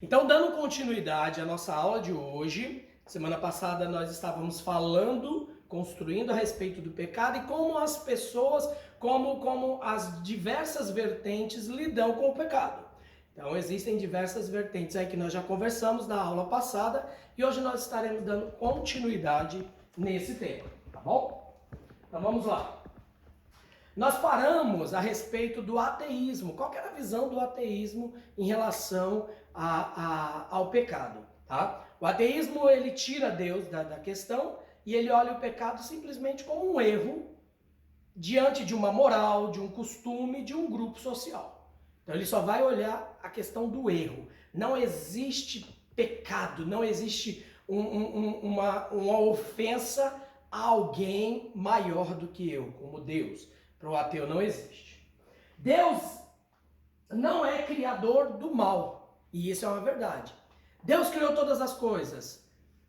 Então, dando continuidade à nossa aula de hoje, semana passada nós estávamos falando, construindo a respeito do pecado e como as pessoas, como as diversas vertentes lidam com o pecado. Então, existem diversas vertentes aí que nós já conversamos na aula passada e hoje nós estaremos dando continuidade nesse tema, tá bom? Então, vamos lá. Nós paramos a respeito do ateísmo. Qual que era a visão do ateísmo em relação ao pecado? Tá? O ateísmo, ele tira Deus da questão e ele olha o pecado simplesmente como um erro diante de uma moral, de um costume, de um grupo social. Então ele só vai olhar a questão do erro. Não existe pecado, não existe uma ofensa a alguém maior do que eu, como Deus. Para o ateu não existe. Deus não é criador do mal. E isso é uma verdade. Deus criou todas as coisas.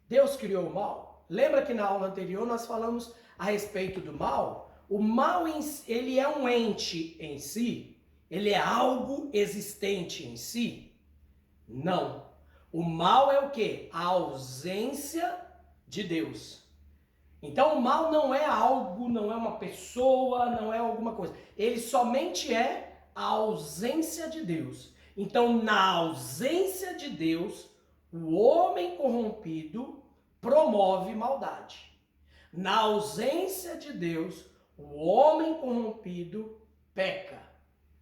Deus criou o mal. Lembra que na aula anterior nós falamos a respeito do mal? O mal, ele é um ente em si? Ele é algo existente em si? Não. O mal é o quê? A ausência de Deus. Então o mal não é algo, não é uma pessoa, não é alguma coisa. Ele somente é a ausência de Deus. Então, na ausência de Deus, o homem corrompido promove maldade. Na ausência de Deus, o homem corrompido peca.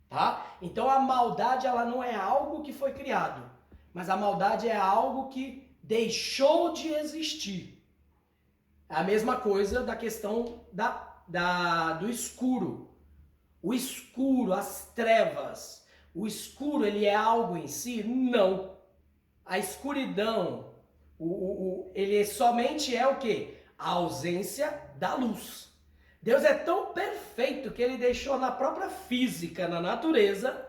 Tá? Então a maldade ela não é algo que foi criado, mas a maldade é algo que deixou de existir. É a mesma coisa da questão do escuro. O escuro, as trevas. O escuro, ele é algo em si? Não. A escuridão, ele somente é o quê? A ausência da luz. Deus é tão perfeito que ele deixou na própria física, na natureza,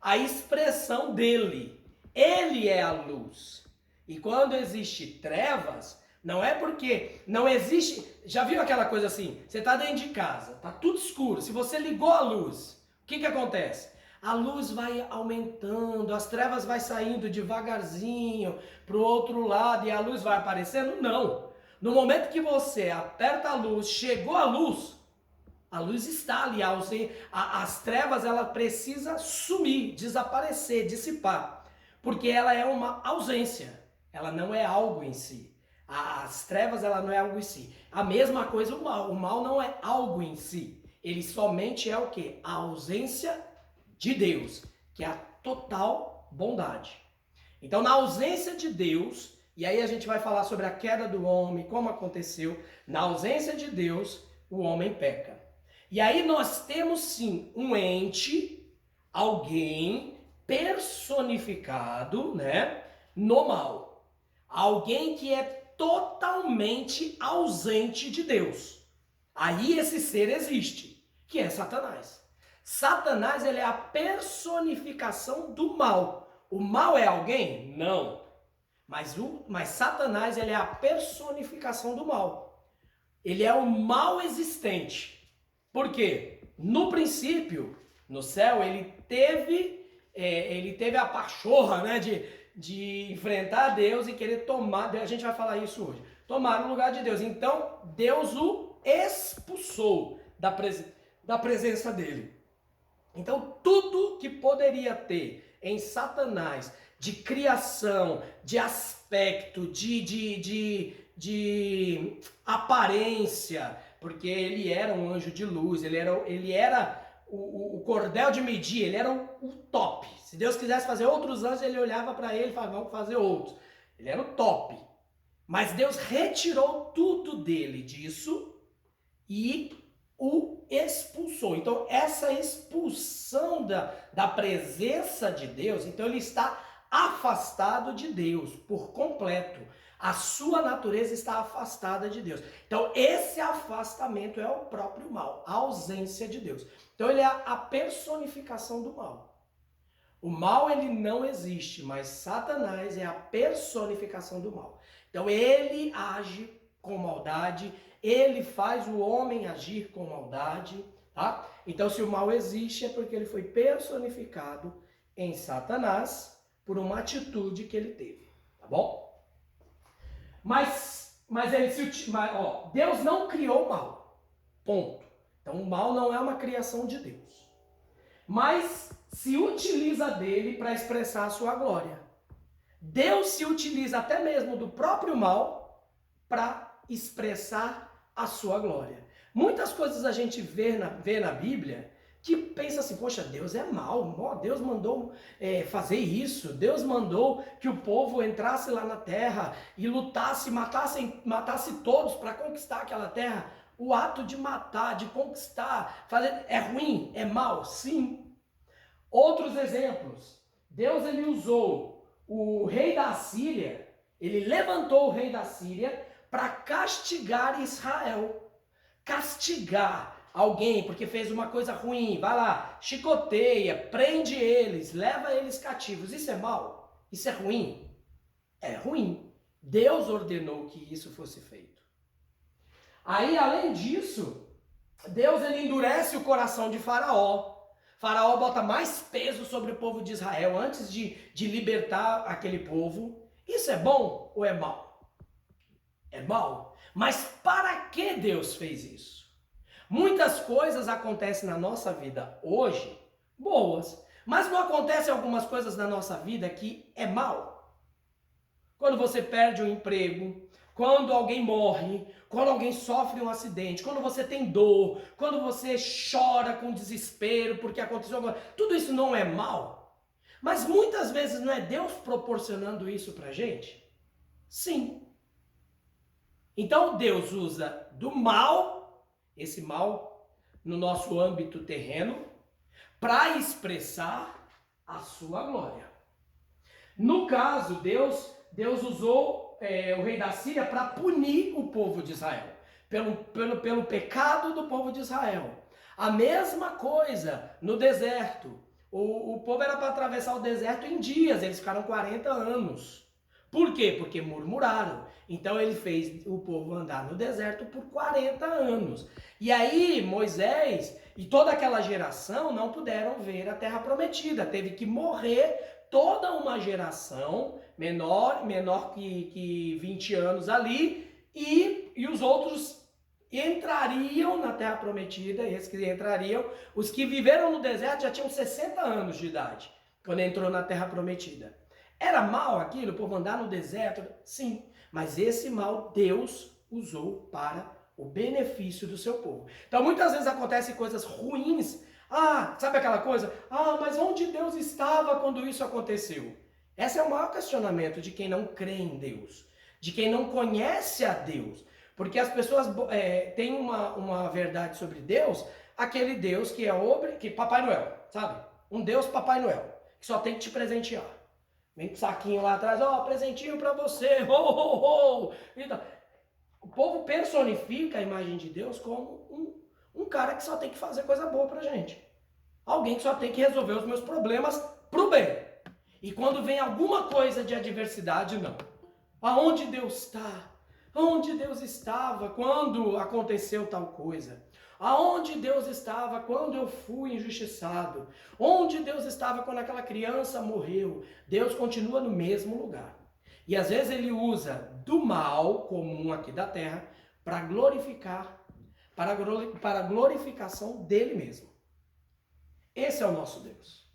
a expressão dele. Ele é a luz. E quando existe trevas, não é porque não existe... Já viu aquela coisa assim? Você está dentro de casa, está tudo escuro. Se você ligou a luz, o que acontece? A luz vai aumentando, as trevas vai saindo devagarzinho para o outro lado e a luz vai aparecendo? Não. No momento que você aperta a luz, chegou a luz está ali. As trevas, ela precisa sumir, desaparecer, dissipar. Porque ela é uma ausência. Ela não é algo em si. As trevas, ela não é algo em si. A mesma coisa o mal. O mal não é algo em si. Ele somente é o quê? A ausência de Deus, que é a total bondade. Então, na ausência de Deus, e aí a gente vai falar sobre a queda do homem, como aconteceu, na ausência de Deus, o homem peca. E aí nós temos sim um ente, alguém personificado, né, no mal. Alguém que é totalmente ausente de Deus. Aí esse ser existe, que é Satanás. Satanás, ele é a personificação do mal. O mal é alguém? Não. Mas Satanás, ele é a personificação do mal. Ele é o mal existente. Por quê? No princípio, no céu, ele teve a pachorra, né, de enfrentar Deus e querer tomar, a gente vai falar isso hoje, tomar o lugar de Deus. Então, Deus o expulsou da presença dele. Então, tudo que poderia ter em Satanás de criação, de aspecto, de aparência, porque ele era um anjo de luz, ele era o cordel de medir, ele era o top. Se Deus quisesse fazer outros anjos, ele olhava para ele e falava, vamos fazer outros. Ele era o top. Mas Deus retirou tudo dele disso e o expulsou. Então, essa expulsão da presença de Deus, então ele está afastado de Deus por completo. A sua natureza está afastada de Deus. Então, esse afastamento é o próprio mal, a ausência de Deus. Então, ele é a personificação do mal. O mal, ele não existe, mas Satanás é a personificação do mal. Então, ele age com maldade, ele faz o homem agir com maldade, tá? Então, se o mal existe, é porque ele foi personificado em Satanás, por uma atitude que ele teve, tá bom? Mas Deus não criou o mal, ponto. Então o mal não é uma criação de Deus, mas se utiliza dele para expressar a sua glória. Deus se utiliza até mesmo do próprio mal para expressar a sua glória. Muitas coisas a gente vê na Bíblia que pensa assim, poxa, Deus é mau, Deus mandou fazer isso, Deus mandou que o povo entrasse lá na terra e lutasse, matasse todos para conquistar aquela terra. O ato de matar, de conquistar, fazer, é ruim, é mau, sim. Outros exemplos, Deus ele usou o rei da Síria, ele levantou o rei da Síria para castigar Israel. Castigar alguém porque fez uma coisa ruim, vai lá, chicoteia, prende eles, leva eles cativos. Isso é mal? Isso é ruim? É ruim. Deus ordenou que isso fosse feito. Aí, além disso, Deus ele endurece o coração de Faraó. Faraó bota mais peso sobre o povo de Israel antes de libertar aquele povo. Isso é bom ou é mal? É mal. Mas para que Deus fez isso? Muitas coisas acontecem na nossa vida hoje, boas, mas não acontecem algumas coisas na nossa vida que é mal. Quando você perde um emprego, quando alguém morre, quando alguém sofre um acidente, quando você tem dor, quando você chora com desespero porque aconteceu alguma coisa, tudo isso não é mal. Mas muitas vezes não é Deus proporcionando isso pra gente? Sim. Então Deus usa do mal, esse mal no nosso âmbito terreno, para expressar a sua glória. No caso, Deus usou o rei da Síria para punir o povo de Israel, pelo pecado do povo de Israel. A mesma coisa no deserto. O povo era para atravessar o deserto em dias, eles ficaram 40 anos. Por quê? Porque murmuraram. Então ele fez o povo andar no deserto por 40 anos. E aí Moisés e toda aquela geração não puderam ver a terra prometida. Teve que morrer toda uma geração, menor que 20 anos ali, e os outros entrariam na terra prometida, esses que entrariam, os que viveram no deserto já tinham 60 anos de idade, quando entrou na terra prometida. Era mal aquilo, o povo andar no deserto? Sim, mas esse mal Deus usou para o benefício do seu povo. Então muitas vezes acontecem coisas ruins. Sabe aquela coisa? Mas onde Deus estava quando isso aconteceu? Esse é o maior questionamento de quem não crê em Deus, de quem não conhece a Deus. Porque as pessoas têm uma verdade sobre Deus, aquele Deus que Papai Noel, sabe? Um Deus Papai Noel, que só tem que te presentear. Vem com saquinho lá atrás, presentinho pra você, ho, ho, ho. Então, o povo personifica a imagem de Deus como um cara que só tem que fazer coisa boa pra gente. Alguém que só tem que resolver os meus problemas pro bem. E quando vem alguma coisa de adversidade, não. Aonde Deus está? Onde Deus estava quando aconteceu tal coisa? Aonde Deus estava quando eu fui injustiçado? Onde Deus estava quando aquela criança morreu? Deus continua no mesmo lugar. E às vezes ele usa do mal comum aqui da terra para glorificar, para a glorificação dele mesmo. Esse é o nosso Deus.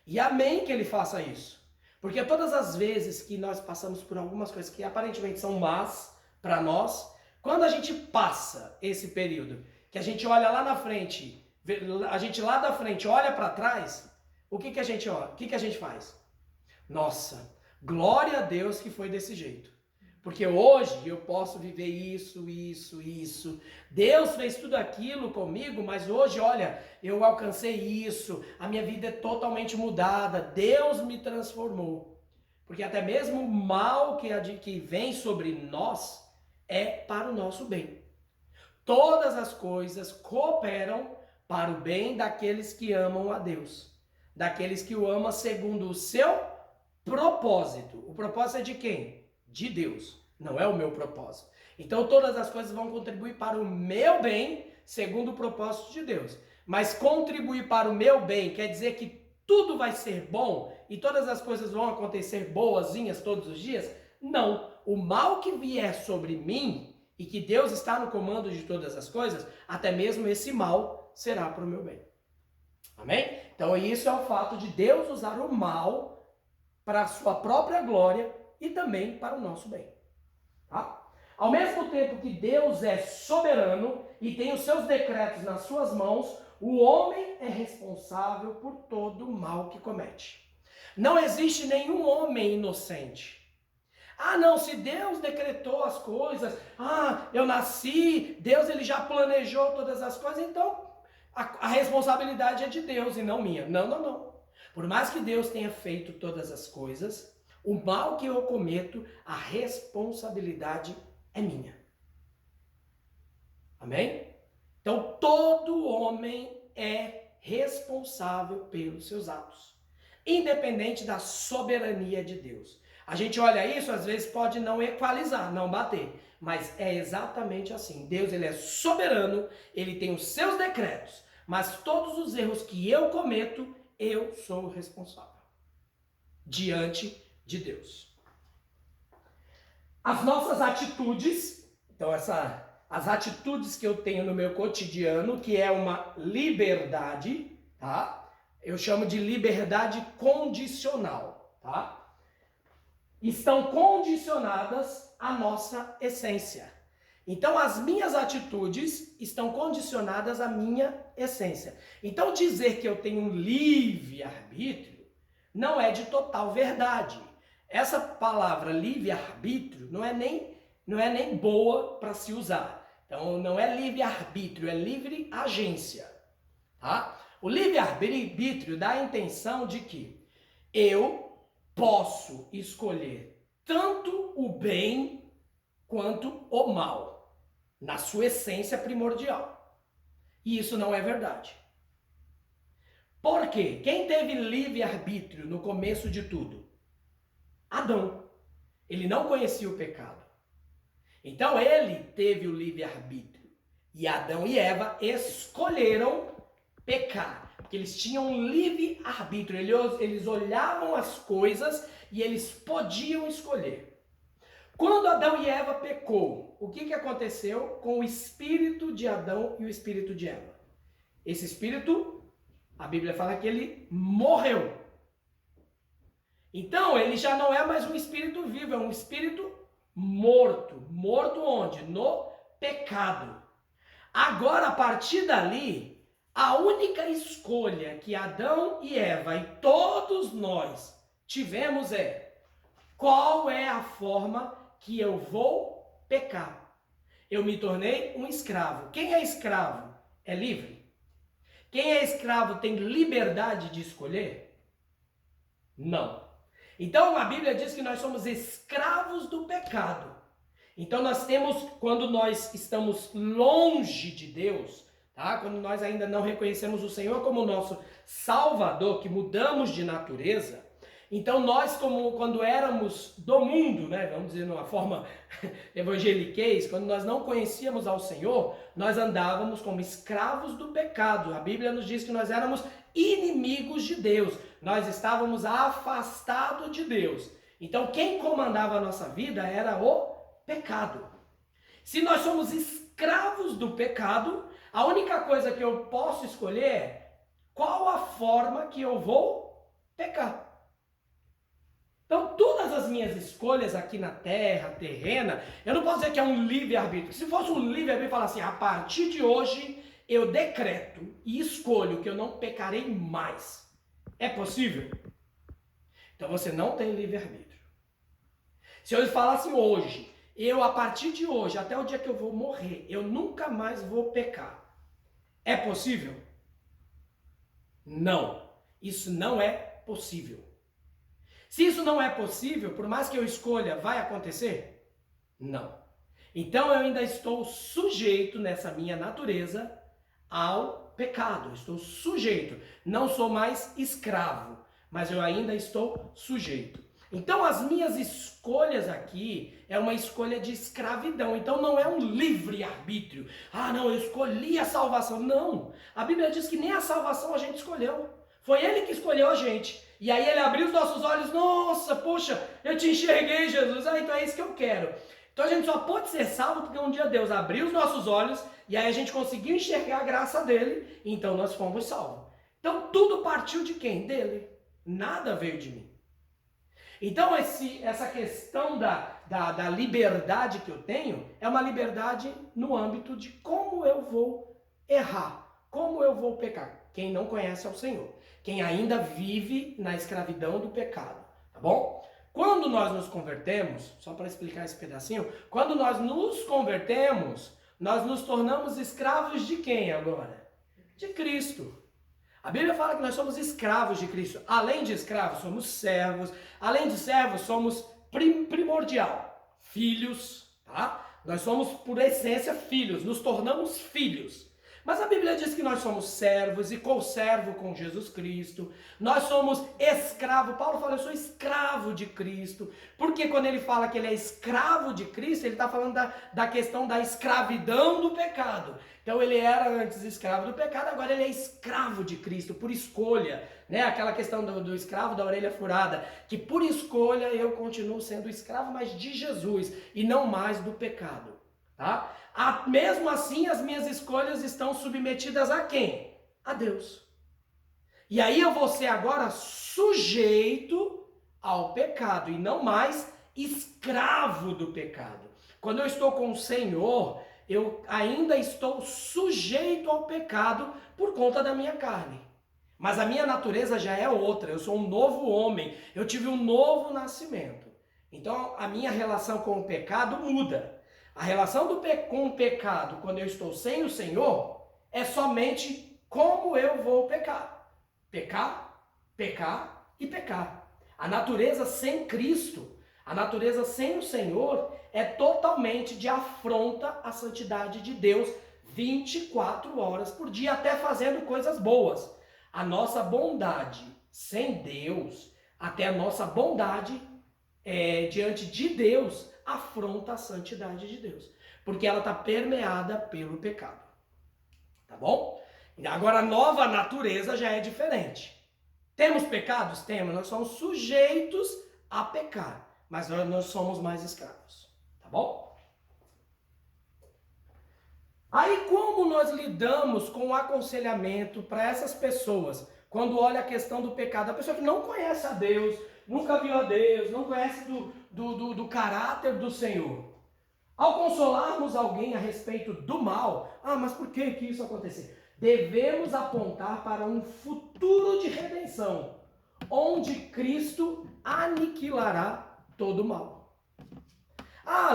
E amém que ele faça isso. Porque todas as vezes que nós passamos por algumas coisas que aparentemente são más para nós, quando a gente passa esse período, que a gente olha lá na frente, a gente lá da frente olha para trás, o que a gente olha? O que a gente faz? Nossa, glória a Deus que foi desse jeito. Porque hoje eu posso viver isso. Deus fez tudo aquilo comigo, mas hoje, olha, eu alcancei isso, a minha vida é totalmente mudada, Deus me transformou. Porque até mesmo o mal que vem sobre nós é para o nosso bem. Todas as coisas cooperam para o bem daqueles que amam a Deus, daqueles que o amam segundo o seu propósito. O propósito é de quem? De Deus, não é o meu propósito. Então todas as coisas vão contribuir para o meu bem, segundo o propósito de Deus. Mas contribuir para o meu bem quer dizer que tudo vai ser bom? e todas as coisas vão acontecer boazinhas todos os dias? Não. O mal que vier sobre mim e que Deus está no comando de todas as coisas, até mesmo esse mal será para o meu bem. Amém? Então isso é o fato de Deus usar o mal para a sua própria glória e também para o nosso bem. Tá? Ao mesmo tempo que Deus é soberano e tem os seus decretos nas suas mãos, o homem é responsável por todo o mal que comete. Não existe nenhum homem inocente. Ah, não, se Deus decretou as coisas, eu nasci, Deus ele já planejou todas as coisas, então a responsabilidade é de Deus e não minha. Não, não, não. Por mais que Deus tenha feito todas as coisas, o mal que eu cometo, a responsabilidade é minha. Amém? Então, todo homem é responsável pelos seus atos, independente da soberania de Deus. A gente olha isso, às vezes pode não equalizar, não bater, mas é exatamente assim. Deus ele é soberano, ele tem os seus decretos, mas todos os erros que eu cometo, eu sou o responsável diante de Deus. As nossas atitudes, então as atitudes que eu tenho no meu cotidiano, que é uma liberdade, tá? Eu chamo de liberdade condicional, tá? Estão condicionadas à nossa essência. Então, as minhas atitudes estão condicionadas à minha essência. Então, dizer que eu tenho um livre-arbítrio não é de total verdade. Essa palavra livre-arbítrio não é nem boa para se usar. Então, não é livre-arbítrio, é livre agência. Tá? O livre-arbítrio dá a intenção de que eu posso escolher tanto o bem quanto o mal, na sua essência primordial. E isso não é verdade. Por quê? Quem teve livre-arbítrio no começo de tudo? Adão. Ele não conhecia o pecado. Então ele teve o livre-arbítrio. E Adão e Eva escolheram pecar. Porque eles tinham um livre-arbítrio, eles olhavam as coisas e eles podiam escolher. Quando Adão e Eva pecou, o que aconteceu com o espírito de Adão e o espírito de Eva? Esse espírito, a Bíblia fala que ele morreu. Então, ele já não é mais um espírito vivo, é um espírito morto. Morto onde? No pecado. Agora, a partir dali, a única escolha que Adão e Eva e todos nós tivemos é: qual é a forma que eu vou pecar? Eu me tornei um escravo. Quem é escravo é livre? Quem é escravo tem liberdade de escolher? Não. Então a Bíblia diz que nós somos escravos do pecado. Então nós temos, quando nós estamos longe de Deus, tá? Quando nós ainda não reconhecemos o Senhor como nosso Salvador, que mudamos de natureza, então nós, como quando éramos do mundo, né? Vamos dizer numa forma evangeliquez, quando nós não conhecíamos ao Senhor, nós andávamos como escravos do pecado. A Bíblia nos diz que nós éramos inimigos de Deus, nós estávamos afastados de Deus. Então quem comandava a nossa vida era o pecado. Se nós somos escravos do pecado, a única coisa que eu posso escolher é qual a forma que eu vou pecar. Então, todas as minhas escolhas aqui na terra, terrena, eu não posso dizer que é um livre-arbítrio. Se fosse um livre-arbítrio, falar assim, a partir de hoje eu decreto e escolho que eu não pecarei mais. É possível? Então você não tem livre-arbítrio. Se eu falasse hoje, a partir de hoje, até o dia que eu vou morrer, eu nunca mais vou pecar. É possível? Não. Isso não é possível. Se isso não é possível, por mais que eu escolha, vai acontecer? Não. Então eu ainda estou sujeito nessa minha natureza ao pecado. Eu estou sujeito. Não sou mais escravo, mas eu ainda estou sujeito. Então as minhas escolhas aqui é uma escolha de escravidão. Então não é um livre-arbítrio. Ah, não, eu escolhi a salvação. Não. A Bíblia diz que nem a salvação a gente escolheu. Foi Ele que escolheu a gente. E aí ele abriu os nossos olhos, nossa, poxa, eu te enxerguei, Jesus, então é isso que eu quero. Então a gente só pode ser salvo porque um dia Deus abriu os nossos olhos e aí a gente conseguiu enxergar a graça dele, então nós fomos salvos. Então tudo partiu de quem? Dele. Nada veio de mim. Então essa questão da liberdade que eu tenho é uma liberdade no âmbito de como eu vou errar, como eu vou pecar. Quem não conhece ao Senhor, quem ainda vive na escravidão do pecado, tá bom? Quando nós nos convertemos, só para explicar esse pedacinho, quando nós nos convertemos, nós nos tornamos escravos de quem agora? De Cristo. A Bíblia fala que nós somos escravos de Cristo. Além de escravos, somos servos. Além de servos, somos primordial, filhos, tá? Nós somos, por essência, filhos. Nos tornamos filhos. Mas a Bíblia diz que nós somos servos e co-servo com Jesus Cristo. Nós somos escravo. Paulo fala, eu sou escravo de Cristo. Porque quando ele fala que ele é escravo de Cristo, ele está falando da questão da escravidão do pecado. Então ele era antes escravo do pecado, agora ele é escravo de Cristo, por escolha. Né? Aquela questão do escravo da orelha furada, que por escolha eu continuo sendo escravo, mas de Jesus e não mais do pecado. Tá? Mesmo assim, as minhas escolhas estão submetidas a quem? A Deus. E aí eu vou ser agora sujeito ao pecado e não mais escravo do pecado. Quando eu estou com o Senhor, eu ainda estou sujeito ao pecado por conta da minha carne. Mas a minha natureza já é outra, eu sou um novo homem, eu tive um novo nascimento. Então a minha relação com o pecado muda. A relação com o pecado, quando eu estou sem o Senhor, é somente como eu vou pecar. Pecar, pecar e pecar. A natureza sem Cristo, a natureza sem o Senhor, é totalmente de afronta à santidade de Deus 24 horas por dia, até fazendo coisas boas. A nossa bondade sem Deus, até a nossa bondade diante de Deus, afronta a santidade de Deus, porque ela está permeada pelo pecado, tá bom? Agora a nova natureza já é diferente. Temos pecados? Temos, nós somos sujeitos a pecar, mas nós não somos mais escravos, tá bom? Aí como nós lidamos com o aconselhamento para essas pessoas, quando olha a questão do pecado, a pessoa que não conhece a Deus, nunca viu a Deus, não conhece do caráter do Senhor. Ao consolarmos alguém a respeito do mal, mas por que isso aconteceu? Devemos apontar para um futuro de redenção, onde Cristo aniquilará todo o mal.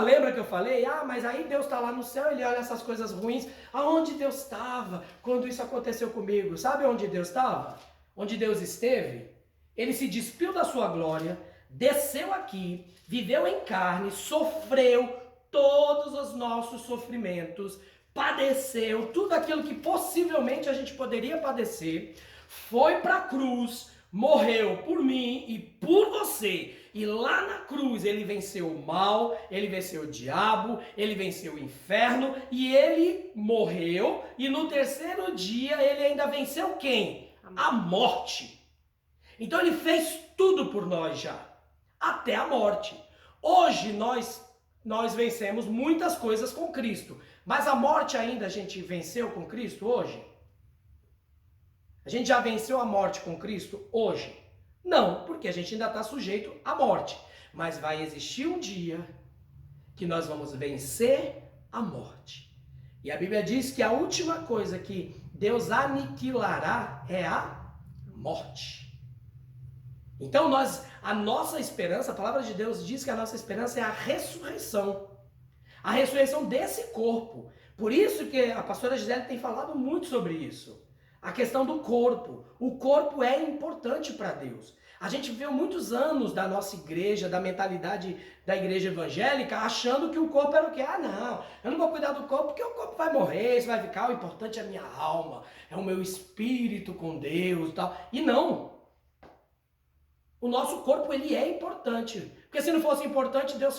Lembra que eu falei? Mas aí Deus está lá no céu, ele olha essas coisas ruins. Aonde Deus estava quando isso aconteceu comigo? Sabe onde Deus estava? Onde Deus esteve? Ele se despiu da sua glória, desceu aqui, viveu em carne, sofreu todos os nossos sofrimentos, padeceu tudo aquilo que possivelmente a gente poderia padecer, foi para a cruz, morreu por mim e por você. E lá na cruz ele venceu o mal, ele venceu o diabo, ele venceu o inferno e ele morreu. E no terceiro dia ele ainda venceu quem? A morte. Então ele fez tudo por nós já, até a morte. Hoje nós vencemos muitas coisas com Cristo, mas a morte ainda a gente venceu com Cristo hoje? A gente já venceu a morte com Cristo hoje? Não, porque a gente ainda está sujeito à morte. Mas vai existir um dia que nós vamos vencer a morte. E a Bíblia diz que a última coisa que Deus aniquilará é a morte. Então a nossa esperança, a palavra de Deus diz que a nossa esperança é a ressurreição. A ressurreição desse corpo. Por isso que a pastora Gisele tem falado muito sobre isso. A questão do corpo. O corpo é importante para Deus. A gente viveu muitos anos da nossa igreja, da mentalidade da igreja evangélica, achando que o corpo era o quê? Não, eu não vou cuidar do corpo porque o corpo vai morrer, isso vai ficar, o importante é a minha alma, é o meu espírito com Deus e tal. E não. O nosso corpo, ele é importante. Porque se não fosse importante, Deus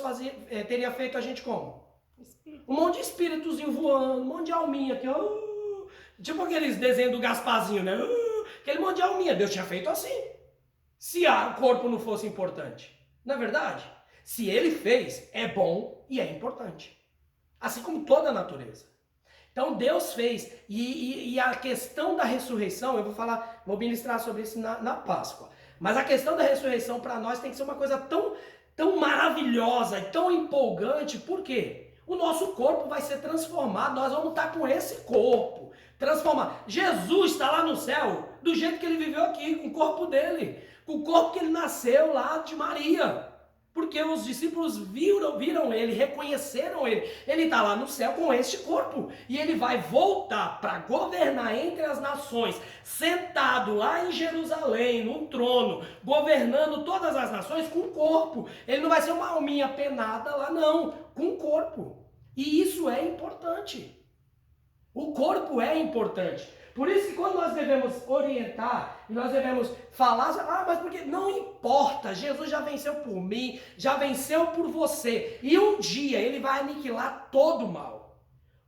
teria feito a gente como? Um monte de espíritozinho voando, um monte de alminha aqui. Tipo aqueles desenhos do Gasparzinho, né? Aquele monte de alminha. Deus tinha feito assim. se o corpo não fosse importante? Não é verdade? Se ele fez, é bom e é importante. Assim como toda a natureza. Então Deus fez, e a questão da ressurreição, eu vou ministrar sobre isso na Páscoa. Mas a questão da ressurreição para nós tem que ser uma coisa tão maravilhosa e tão empolgante. Por quê? O nosso corpo vai ser transformado, nós vamos estar com esse corpo transformado. Jesus está lá no céu, do jeito que ele viveu aqui, com o corpo dele, com o corpo que ele nasceu lá de Maria. Porque os discípulos viram ele, reconheceram ele. Ele está lá no céu com este corpo. E ele vai voltar para governar entre as nações, sentado lá em Jerusalém, num trono, governando todas as nações com o corpo. Ele não vai ser uma alminha penada lá, não, com o corpo. E isso é importante. O corpo é importante. Por isso que quando nós devemos orientar, e nós devemos falar, mas porque não importa, Jesus já venceu por mim, já venceu por você, e um dia ele vai aniquilar todo o mal.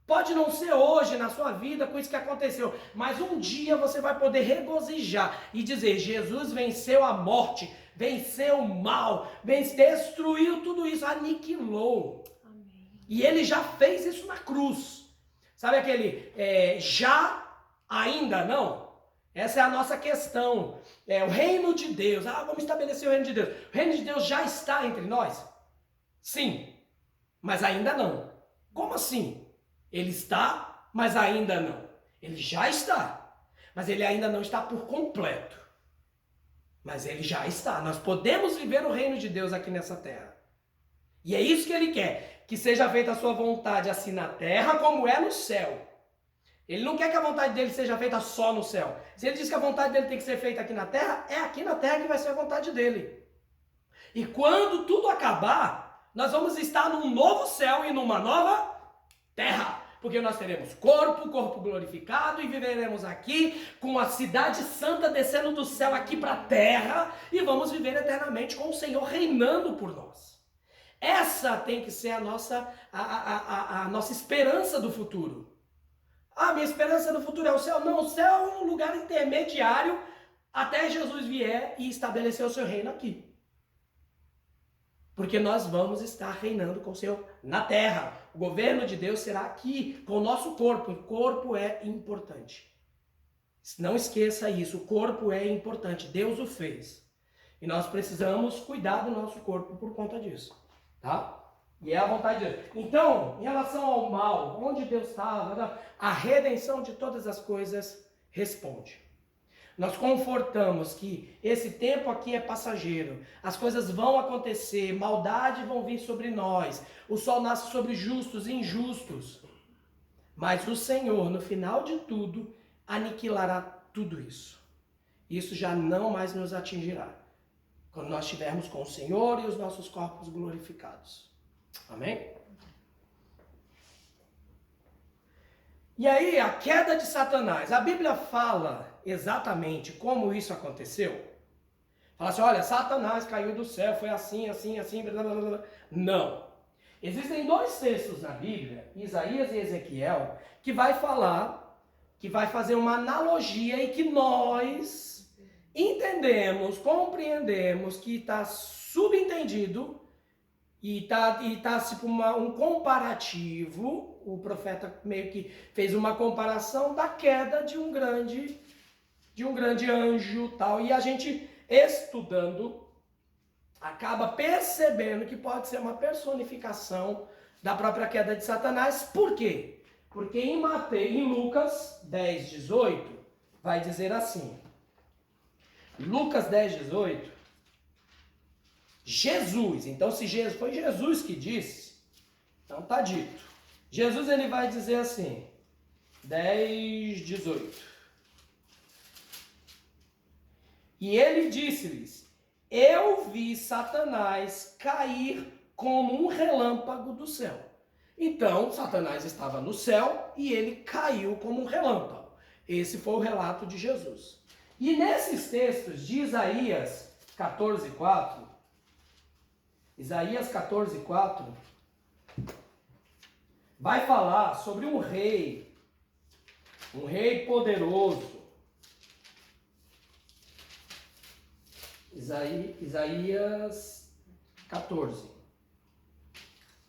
Pode não ser hoje na sua vida com isso que aconteceu, mas um dia você vai poder regozijar e dizer, Jesus venceu a morte, venceu o mal, destruiu tudo isso, aniquilou. Amém. E ele já fez isso na cruz. Sabe aquele ainda não? Essa é a nossa questão. O reino de Deus. Vamos estabelecer o reino de Deus. O reino de Deus já está entre nós? Sim, mas ainda não. Como assim? Ele está, mas ainda não. Ele já está, mas ele ainda não está por completo. Mas ele já está. Nós podemos viver o reino de Deus aqui nessa terra. E é isso que ele quer. Que seja feita a sua vontade assim na terra como é no céu. Ele não quer que a vontade dele seja feita só no céu. Se ele diz que a vontade dele tem que ser feita aqui na terra, é aqui na terra que vai ser a vontade dele. E quando tudo acabar, nós vamos estar num novo céu e numa nova terra. Porque nós teremos corpo glorificado e viveremos aqui com a cidade santa descendo do céu aqui para a terra e vamos viver eternamente com o Senhor reinando por nós. Essa tem que ser a nossa esperança do futuro. Minha esperança no futuro é o céu. Não, o céu é um lugar intermediário até Jesus vier e estabelecer o seu reino aqui. Porque nós vamos estar reinando com o Senhor na terra. O governo de Deus será aqui, com o nosso corpo. O corpo é importante. Não esqueça isso, o corpo é importante. Deus o fez. E nós precisamos cuidar do nosso corpo por conta disso. Tá? E é a vontade de Deus. Então, em relação ao mal, onde Deus estava, a redenção de todas as coisas responde. Nós confortamos que esse tempo aqui é passageiro, as coisas vão acontecer, maldade vão vir sobre nós, o sol nasce sobre justos e injustos. Mas o Senhor, no final de tudo, aniquilará tudo isso. Isso já não mais nos atingirá, quando nós estivermos com o Senhor e os nossos corpos glorificados. Amém? E aí, a queda de Satanás. A Bíblia fala exatamente como isso aconteceu. Fala assim, olha, Satanás caiu do céu, foi assim, blá, blá, blá. Não. Existem dois textos na Bíblia, Isaías e Ezequiel, que vai falar, que vai fazer uma analogia e que nós entendemos, compreendemos que está subentendido e tá tipo um comparativo. O profeta meio que fez uma comparação da queda de um grande anjo, tal, e a gente estudando acaba percebendo que pode ser uma personificação da própria queda de Satanás. Por quê? Porque em Lucas 10, 18 vai dizer assim. Lucas 10, 18, Jesus, então se foi Jesus que disse, então está dito. Jesus ele vai dizer assim, 10, 18. E ele disse-lhes, eu vi Satanás cair como um relâmpago do céu. Então, Satanás estava no céu e ele caiu como um relâmpago. Esse foi o relato de Jesus. E nesses textos de Isaías 14:4, Isaías 14:4 vai falar sobre um rei poderoso. Isaías 14.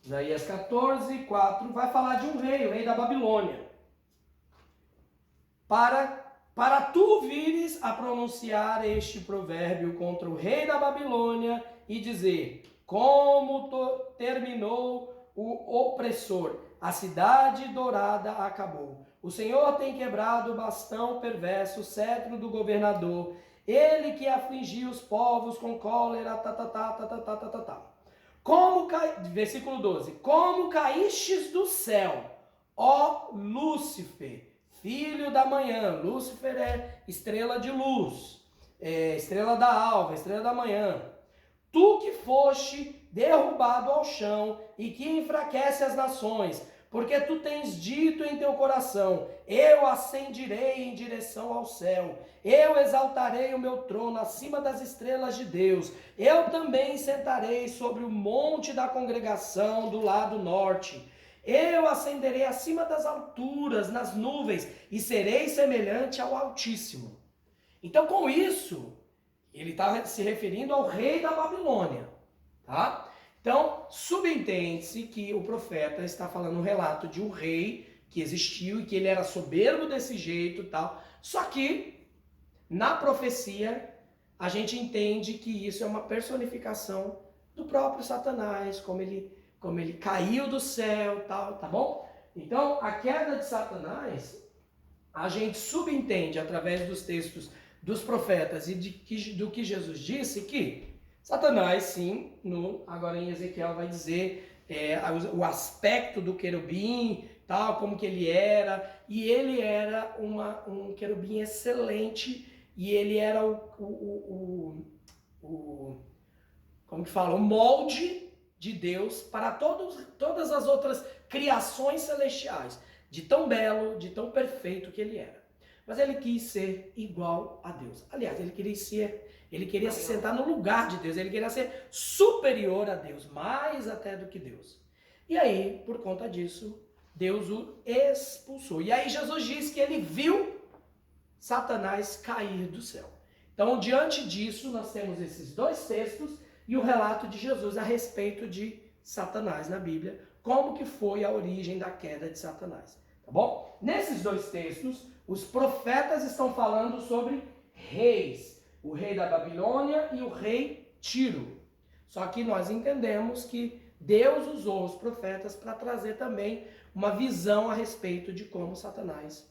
Isaías 14, 4, vai falar de um rei, o rei da Babilônia. Para tu vires a pronunciar este provérbio contra o rei da Babilônia e dizer, como terminou o opressor, a cidade dourada acabou. O Senhor tem quebrado o bastão perverso, o cetro do governador, ele que afligiu os povos com cólera, versículo 12, como caístes do céu, ó Lúcifer, filho da manhã. Lúcifer é estrela de luz, estrela da alva, estrela da manhã. Tu que foste derrubado ao chão e que enfraquece as nações, porque tu tens dito em teu coração, eu ascendirei em direção ao céu, eu exaltarei o meu trono acima das estrelas de Deus, eu também sentarei sobre o monte da congregação do lado norte, eu ascenderei acima das alturas, nas nuvens, e serei semelhante ao Altíssimo. Então, com isso, ele está se referindo ao rei da Babilônia, tá? Então, subentende-se que o profeta está falando um relato de um rei que existiu e que ele era soberbo desse jeito e tal. Só que, na profecia, a gente entende que isso é uma personificação do próprio Satanás, como ele caiu do céu e tal, tá bom? Então, a queda de Satanás, a gente subentende através dos textos dos profetas e do que Jesus disse que Satanás, sim, agora em Ezequiel vai dizer o aspecto do querubim, tal, como que ele era, e ele era um querubim excelente, e ele era como que fala, o molde de Deus para todas as outras criações celestiais, de tão belo, de tão perfeito que ele era. Mas ele quis ser igual a Deus. Aliás, ele queria se sentar no lugar de Deus, ele queria ser superior a Deus, mais até do que Deus. E aí, por conta disso, Deus o expulsou. E aí Jesus diz que ele viu Satanás cair do céu. Então, diante disso, nós temos esses dois textos e o relato de Jesus a respeito de Satanás na Bíblia, como que foi a origem da queda de Satanás. Tá bom? Nesses dois textos, os profetas estão falando sobre reis, o rei da Babilônia e o rei Tiro. Só que nós entendemos que Deus usou os profetas para trazer também uma visão a respeito de como Satanás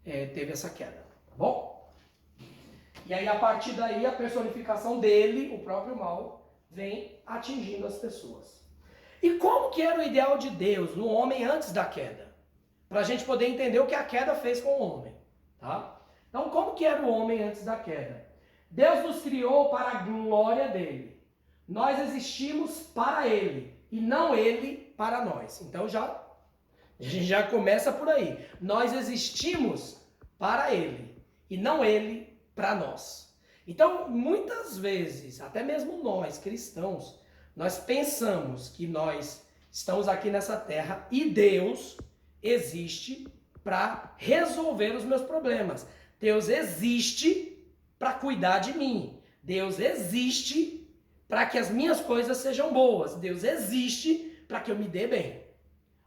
teve essa queda. Tá bom? E aí, a partir daí, a personificação dele, o próprio mal, vem atingindo as pessoas. E como que era o ideal de Deus no homem antes da queda? Para a gente poder entender o que a queda fez com o homem. Tá? Então, como que era o homem antes da queda? Deus nos criou para a glória dele. Nós existimos para ele e não ele para nós. Então, a gente já começa por aí. Nós existimos para ele e não ele para nós. Então, muitas vezes, até mesmo nós, cristãos, nós pensamos que nós estamos aqui nessa terra e Deus existe para resolver os meus problemas. Deus existe para cuidar de mim. Deus existe para que as minhas coisas sejam boas. Deus existe para que eu me dê bem.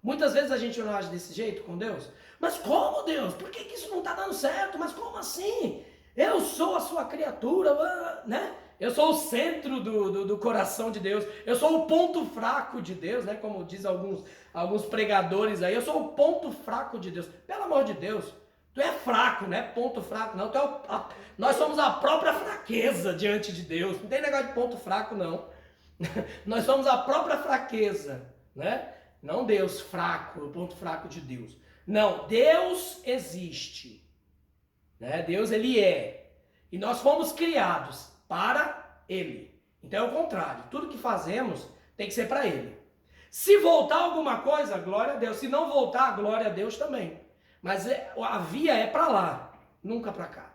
Muitas vezes a gente não age desse jeito com Deus. Mas como, Deus? Por que isso não está dando certo? Mas como assim? Eu sou a sua criatura, né? Eu sou o centro do coração de Deus. Eu sou o ponto fraco de Deus, né? Como diz alguns pregadores aí. Eu sou o ponto fraco de Deus. Pelo amor de Deus, tu é fraco, né? Ponto fraco, não. Nós somos a própria fraqueza diante de Deus. Não tem negócio de ponto fraco, não. Nós somos a própria fraqueza, né? Não Deus fraco, o ponto fraco de Deus. Não, Deus existe. Né? Deus, ele é. E nós fomos criados para ele. Então é o contrário. Tudo que fazemos tem que ser para ele. Se voltar alguma coisa, glória a Deus. Se não voltar, glória a Deus também. Mas a via é para lá, nunca para cá.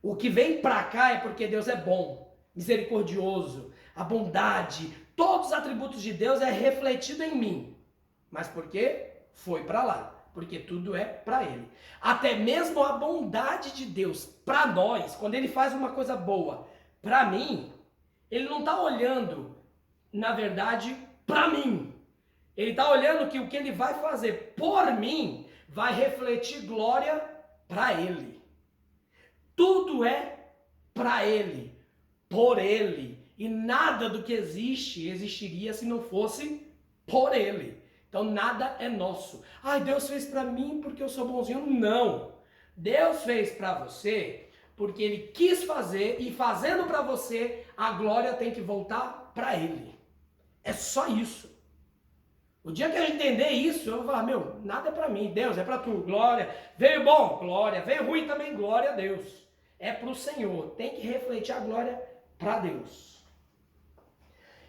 O que vem para cá é porque Deus é bom, misericordioso, a bondade, todos os atributos de Deus é refletido em mim. Mas por quê? Foi para lá. Porque tudo é para ele. Até mesmo a bondade de Deus para nós, quando ele faz uma coisa boa para mim, ele não está olhando, na verdade, para mim. Ele está olhando que o que ele vai fazer por mim vai refletir glória para ele. Tudo é para ele, por ele. E nada do que existe existiria se não fosse por ele. Então nada é nosso. Ai, Deus fez para mim porque eu sou bonzinho. Não. Deus fez para você porque ele quis fazer, e fazendo para você, a glória tem que voltar para ele. É só isso. O dia que eu entender isso, eu vou falar, meu, nada é para mim, Deus, é para tu, glória. Veio bom, glória. Veio ruim também, glória a Deus. É para o Senhor, tem que refletir a glória para Deus.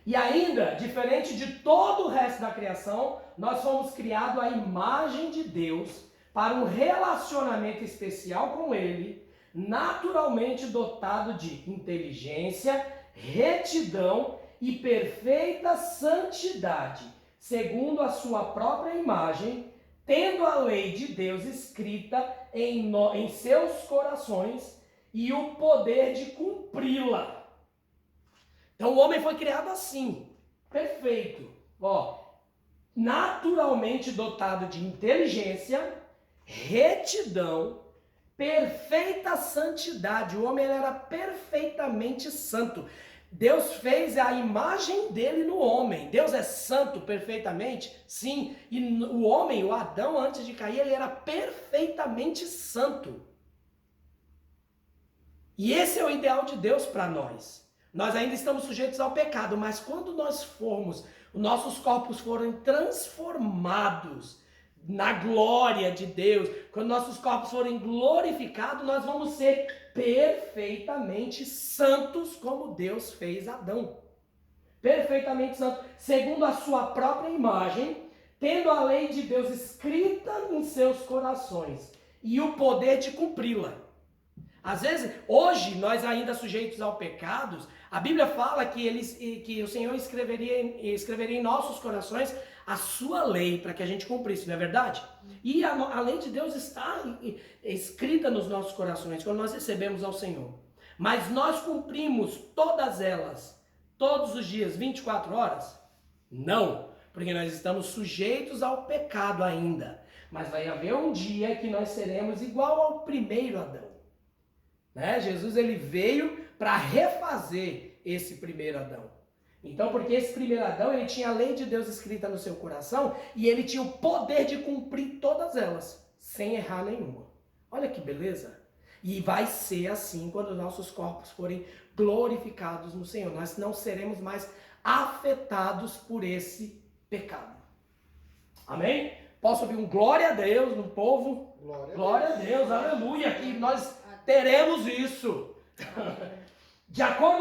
E ainda, diferente de todo o resto da criação, nós fomos criados à imagem de Deus para um relacionamento especial com Ele, naturalmente dotado de inteligência, retidão e perfeita santidade, segundo a sua própria imagem, tendo a lei de Deus escrita em seus corações e o poder de cumpri-la. Então o homem foi criado assim, perfeito, naturalmente dotado de inteligência, retidão, perfeita santidade. O homem era perfeitamente santo. Deus fez a imagem dele no homem. Deus é santo perfeitamente? Sim. E o homem, o Adão, antes de cair, ele era perfeitamente santo. E esse é o ideal de Deus para nós. Nós ainda estamos sujeitos ao pecado, mas quando nós nossos corpos forem transformados na glória de Deus, quando nossos corpos forem glorificados, nós vamos ser perfeitamente santos como Deus fez Adão. Perfeitamente santo, segundo a sua própria imagem, tendo a lei de Deus escrita em seus corações e o poder de cumpri-la. Às vezes, hoje, nós ainda sujeitos ao pecado, a Bíblia fala que o Senhor escreveria em nossos corações a sua lei, para que a gente cumprisse, não é verdade? E a lei de Deus está escrita nos nossos corações, quando nós recebemos ao Senhor. Mas nós cumprimos todas elas, todos os dias, 24 horas? Não, porque nós estamos sujeitos ao pecado ainda. Mas vai haver um dia que nós seremos igual ao primeiro Adão. Né? Jesus ele veio para refazer esse primeiro Adão. Então, porque esse primeiro Adão, ele tinha a lei de Deus escrita no seu coração e ele tinha o poder de cumprir todas elas, sem errar nenhuma. Olha que beleza! E vai ser assim quando nossos corpos forem glorificados no Senhor. Nós não seremos mais afetados por esse pecado. Amém? Posso ouvir um glória a Deus no povo? Glória a Deus, aleluia, que nós teremos isso. De acordo